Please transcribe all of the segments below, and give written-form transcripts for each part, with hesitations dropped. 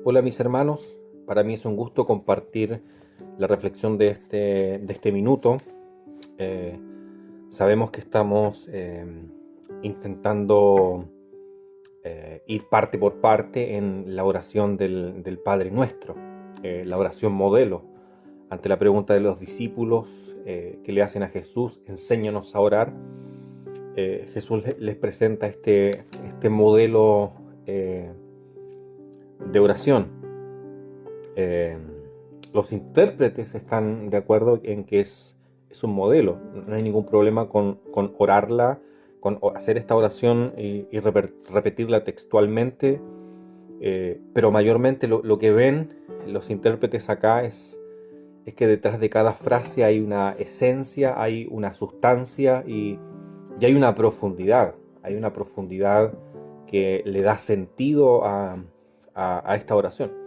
Hola mis hermanos, para mí es un gusto compartir la reflexión de este minuto. Eh, Sabemos que estamos intentando ir parte por parte en la oración del Padre Nuestro, la oración modelo. Ante la pregunta de los discípulos que le hacen a Jesús, enséñanos a orar, Jesús les presenta este modelo de oración. Eh, los intérpretes están de acuerdo en que es un modelo. No hay ningún problema con orarla, con hacer esta oración y repetirla textualmente, pero mayormente lo que ven los intérpretes acá es que detrás de cada frase hay una esencia, hay una sustancia y hay una profundidad. Hay una profundidad que le da sentido a esta oración.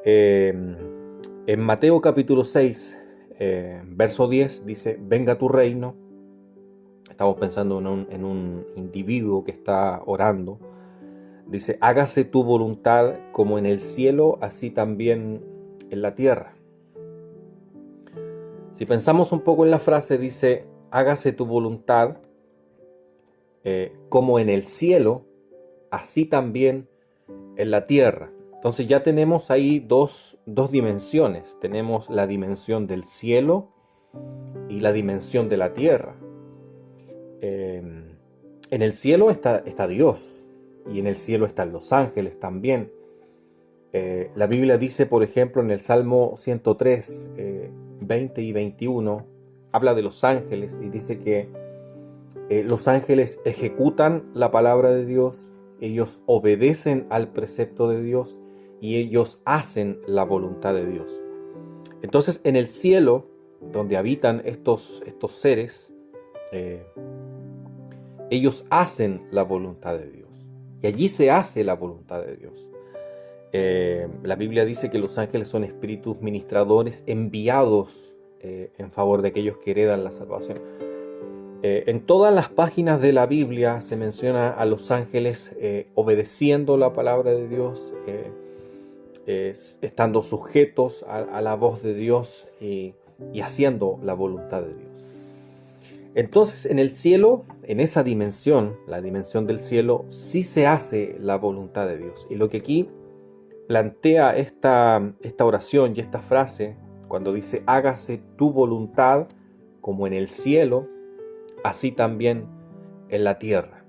Eh, en Mateo capítulo 6, verso 10, dice, venga tu reino. Estamos pensando en un individuo que está orando. Dice, hágase tu voluntad como en el cielo, así también en la tierra. Si pensamos un poco en la frase, dice, hágase tu voluntad como en el cielo, así también en la tierra. Entonces ya tenemos ahí dos dimensiones. Tenemos la dimensión del cielo y la dimensión de la tierra. Eh, en el cielo está Dios y en el cielo están los ángeles también. La Biblia dice, por ejemplo, en el Salmo 103, 20 y 21, habla de los ángeles y dice que los ángeles ejecutan la palabra de Dios, ellos obedecen al precepto de Dios y ellos hacen la voluntad de Dios. Entonces, en el cielo, donde habitan estos seres, eh, ellos hacen la voluntad de Dios. Y allí se hace la voluntad de Dios. La Biblia dice que los ángeles son espíritus ministradores enviados en favor de aquellos que heredan la salvación. En todas las páginas de la Biblia se menciona a los ángeles obedeciendo la palabra de Dios, estando sujetos a la voz de Dios y haciendo la voluntad de Dios. Entonces en el cielo, en esa dimensión, la dimensión del cielo, sí se hace la voluntad de Dios. Y lo que aquí plantea esta oración y esta frase, cuando dice hágase tu voluntad como en el cielo, así también en la tierra.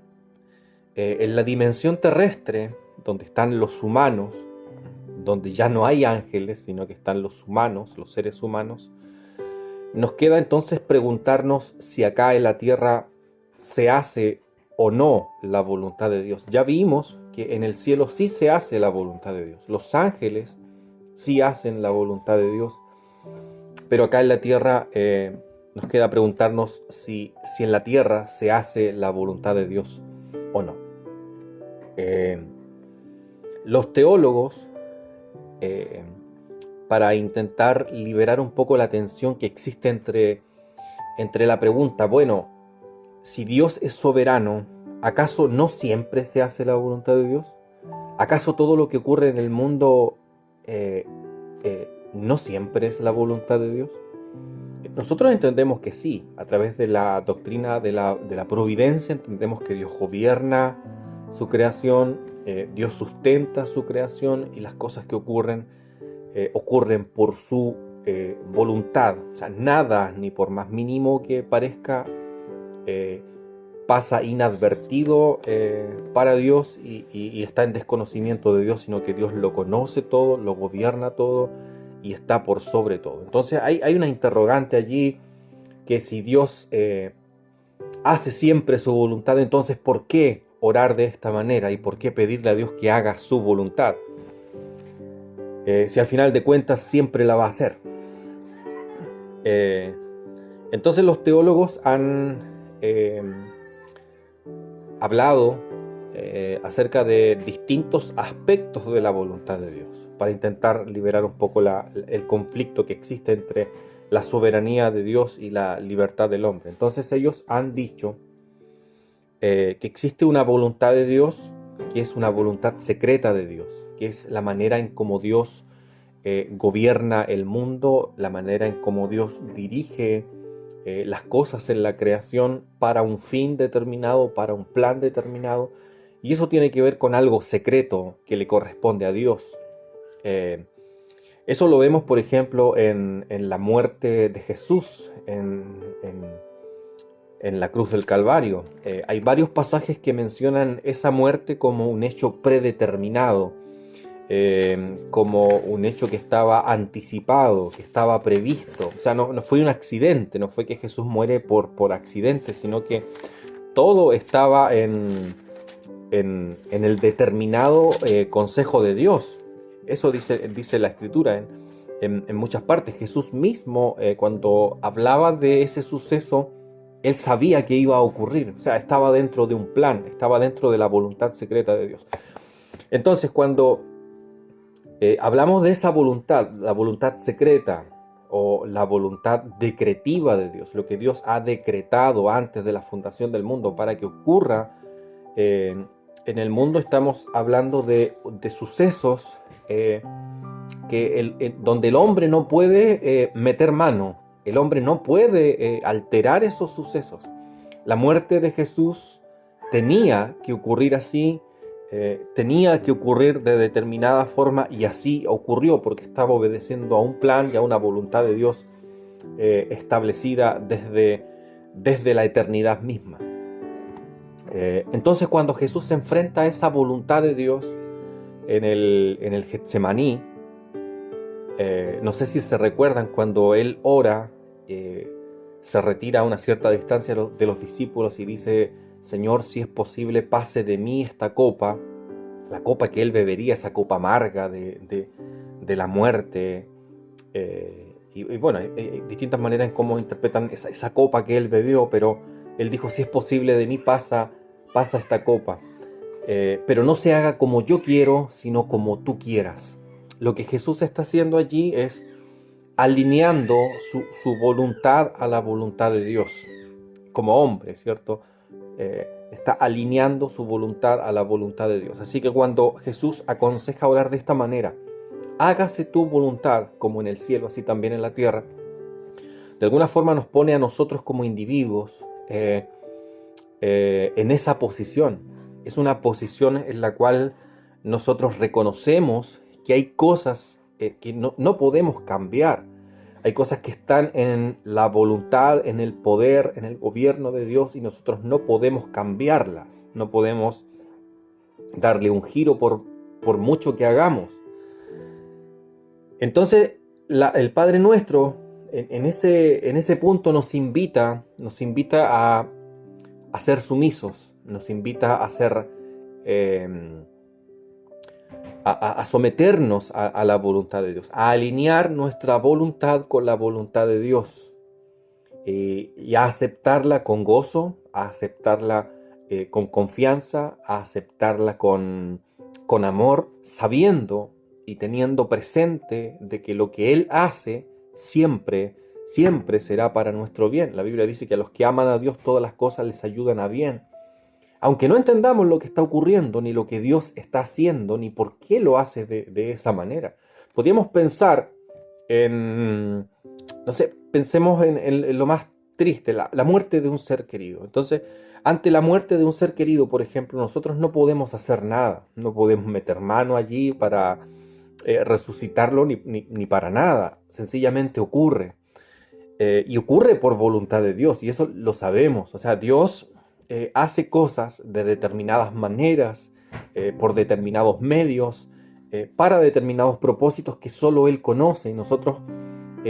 En la dimensión terrestre, donde están los humanos, donde ya no hay ángeles, sino que están los humanos, los seres humanos, nos queda entonces preguntarnos si acá en la tierra se hace o no la voluntad de Dios. Ya vimos que en el cielo sí se hace la voluntad de Dios. Los ángeles sí hacen la voluntad de Dios. Pero acá en la tierra nos queda preguntarnos si en la tierra se hace la voluntad de Dios o no. Eh, los teólogos, eh, para intentar liberar un poco la tensión que existe entre la pregunta, bueno, si Dios es soberano, ¿acaso no siempre se hace la voluntad de Dios? ¿Acaso todo lo que ocurre en el mundo no siempre es la voluntad de Dios? Nosotros entendemos que sí, a través de la doctrina de la providencia entendemos que Dios gobierna su creación, Dios sustenta su creación y las cosas que ocurren por su voluntad. O sea, nada, ni por más mínimo que parezca, eh, pasa inadvertido para Dios y está en desconocimiento de Dios, sino que Dios lo conoce todo, lo gobierna todo y está por sobre todo. Entonces hay una interrogante allí, que si Dios hace siempre su voluntad, entonces ¿por qué orar de esta manera y por qué pedirle a Dios que haga su voluntad? Si al final de cuentas siempre la va a hacer. Eh, entonces los teólogos han hablado acerca de distintos aspectos de la voluntad de Dios, para intentar liberar un poco el conflicto que existe entre la soberanía de Dios y la libertad del hombre. Entonces ellos han dicho que existe una voluntad de Dios, que es una voluntad secreta de Dios, que es la manera en cómo Dios gobierna el mundo, la manera en cómo Dios dirige las cosas en la creación para un fin determinado, para un plan determinado, y eso tiene que ver con algo secreto que le corresponde a Dios. Eh, Eso lo vemos, por ejemplo, en la muerte de Jesús, en la cruz del Calvario. Hay varios pasajes que mencionan esa muerte como un hecho predeterminado, como un hecho que estaba anticipado, que estaba previsto. O sea, no fue un accidente, no fue que Jesús muere por accidente, sino que todo estaba en el determinado consejo de Dios. Eso dice la Escritura en muchas partes. Jesús mismo, cuando hablaba de ese suceso, él sabía que iba a ocurrir. O sea, estaba dentro de un plan, estaba dentro de la voluntad secreta de Dios. Entonces, cuando hablamos de esa voluntad, la voluntad secreta o la voluntad decretiva de Dios, lo que Dios ha decretado antes de la fundación del mundo para que ocurra en el mundo, estamos hablando de sucesos donde el hombre no puede meter mano, el hombre no puede alterar esos sucesos. La muerte de Jesús tenía que ocurrir así, tenía que ocurrir de determinada forma, y así ocurrió porque estaba obedeciendo a un plan y a una voluntad de Dios establecida desde la eternidad misma. Entonces, cuando Jesús se enfrenta a esa voluntad de Dios en el Getsemaní, no sé si se recuerdan cuando él ora, se retira a una cierta distancia de los discípulos y dice: Señor, si es posible, pase de mí esta copa, la copa que él bebería, esa copa amarga de la muerte. Y bueno, hay distintas maneras en cómo interpretan esa copa que él bebió, pero él dijo: si es posible de mí, pasa esta copa. Pero no se haga como yo quiero, sino como tú quieras. Lo que Jesús está haciendo allí es alineando su voluntad a la voluntad de Dios. Como hombre, ¿cierto? Está alineando su voluntad a la voluntad de Dios. Así que cuando Jesús aconseja orar de esta manera: hágase tu voluntad como en el cielo, así también en la tierra, de alguna forma nos pone a nosotros como individuos en esa posición. Es una posición en la cual nosotros reconocemos que hay cosas que no podemos cambiar. Hay cosas que están en la voluntad, en el poder, en el gobierno de Dios, y nosotros no podemos cambiarlas. No podemos darle un giro por mucho que hagamos. Entonces, el Padre Nuestro en ese punto nos invita a ser sumisos, nos invita a ser a someternos a la voluntad de Dios, a alinear nuestra voluntad con la voluntad de Dios, y a aceptarla con gozo, a aceptarla con confianza, a aceptarla con amor, sabiendo y teniendo presente de que lo que Él hace siempre será para nuestro bien. La Biblia dice que a los que aman a Dios todas las cosas les ayudan a bien. Aunque no entendamos lo que está ocurriendo, ni lo que Dios está haciendo, ni por qué lo hace de esa manera. Podríamos pensar no sé, pensemos en lo más triste, la muerte de un ser querido. Entonces, ante la muerte de un ser querido, por ejemplo, nosotros no podemos hacer nada, no podemos meter mano allí para resucitarlo ni para nada. Sencillamente ocurre. Y ocurre por voluntad de Dios, y eso lo sabemos. O sea, Dios hace cosas de determinadas maneras, por determinados medios, para determinados propósitos que solo Él conoce, y nosotros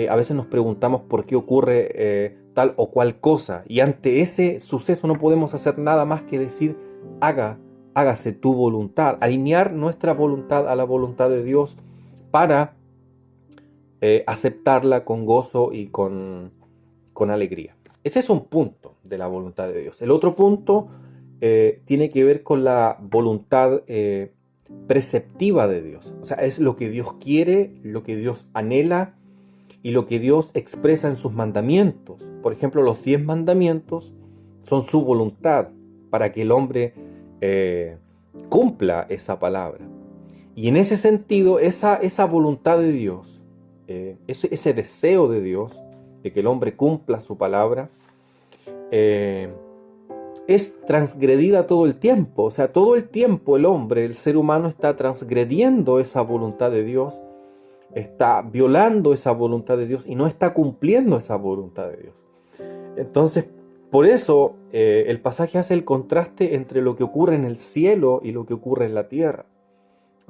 a veces nos preguntamos por qué ocurre tal o cual cosa, y ante ese suceso no podemos hacer nada más que decir: hágase tu voluntad, alinear nuestra voluntad a la voluntad de Dios para aceptarla con gozo y con alegría. Ese es un punto de la voluntad de Dios. El otro punto tiene que ver con la voluntad preceptiva de Dios. O sea, es lo que Dios quiere, lo que Dios anhela y lo que Dios expresa en sus mandamientos. Por ejemplo, los 10 mandamientos son su voluntad. para que el hombre cumpla esa palabra. Y en ese sentido, esa voluntad de Dios, ese deseo de Dios, de que el hombre cumpla su palabra, es transgredida todo el tiempo. O sea, todo el tiempo el hombre, el ser humano, está transgrediendo esa voluntad de Dios, está violando esa voluntad de Dios y no está cumpliendo esa voluntad de Dios. Entonces, por eso el pasaje hace el contraste entre lo que ocurre en el cielo y lo que ocurre en la tierra.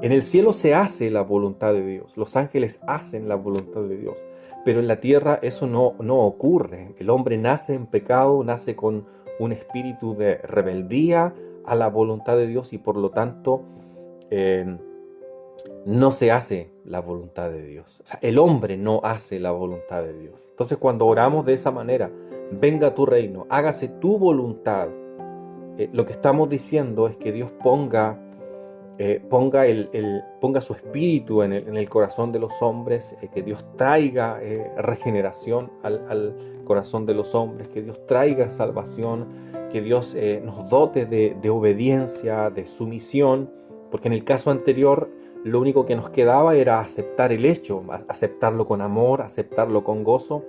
En el cielo se hace la voluntad de Dios, los ángeles hacen la voluntad de Dios, pero en la tierra eso no ocurre. El hombre nace en pecado, nace con un espíritu de rebeldía a la voluntad de Dios y por lo tanto no se hace la voluntad de Dios. O sea, el hombre no hace la voluntad de Dios. Entonces cuando oramos de esa manera, venga tu reino, hágase tu voluntad, lo que estamos diciendo es que Dios ponga su espíritu en el corazón de los hombres, que Dios traiga regeneración al corazón de los hombres, que Dios traiga salvación, que Dios nos dote de obediencia, de sumisión, porque en el caso anterior lo único que nos quedaba era aceptar el hecho, aceptarlo con amor, aceptarlo con gozo,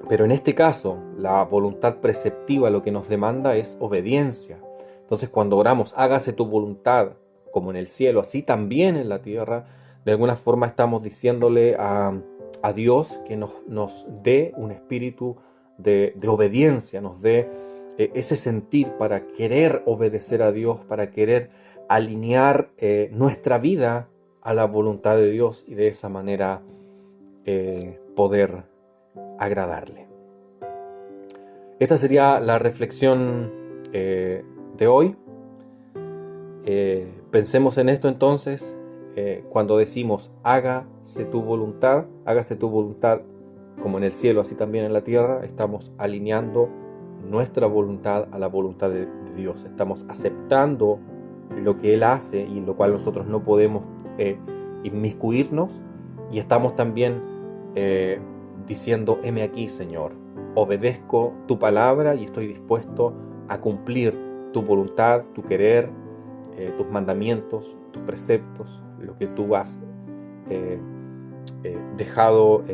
pero en este caso la voluntad preceptiva lo que nos demanda es obediencia. Entonces cuando oramos, hágase tu voluntad, como en el cielo, así también en la tierra, de alguna forma estamos diciéndole a Dios que nos dé un espíritu de obediencia, nos dé ese sentir para querer obedecer a Dios, para querer alinear nuestra vida a la voluntad de Dios y de esa manera poder agradarle. Esta sería la reflexión de hoy. Pensemos en esto entonces, cuando decimos hágase tu voluntad como en el cielo, así también en la tierra, estamos alineando nuestra voluntad a la voluntad de Dios. Estamos aceptando lo que Él hace y en lo cual nosotros no podemos inmiscuirnos, y estamos también diciendo, heme aquí, Señor, obedezco tu palabra y estoy dispuesto a cumplir tu voluntad, tu querer, tus mandamientos, tus preceptos, lo que tú has dejado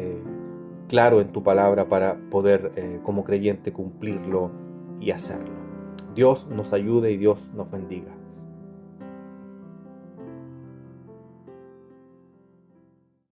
claro en tu palabra para poder como creyente cumplirlo y hacerlo. Dios nos ayude y Dios nos bendiga.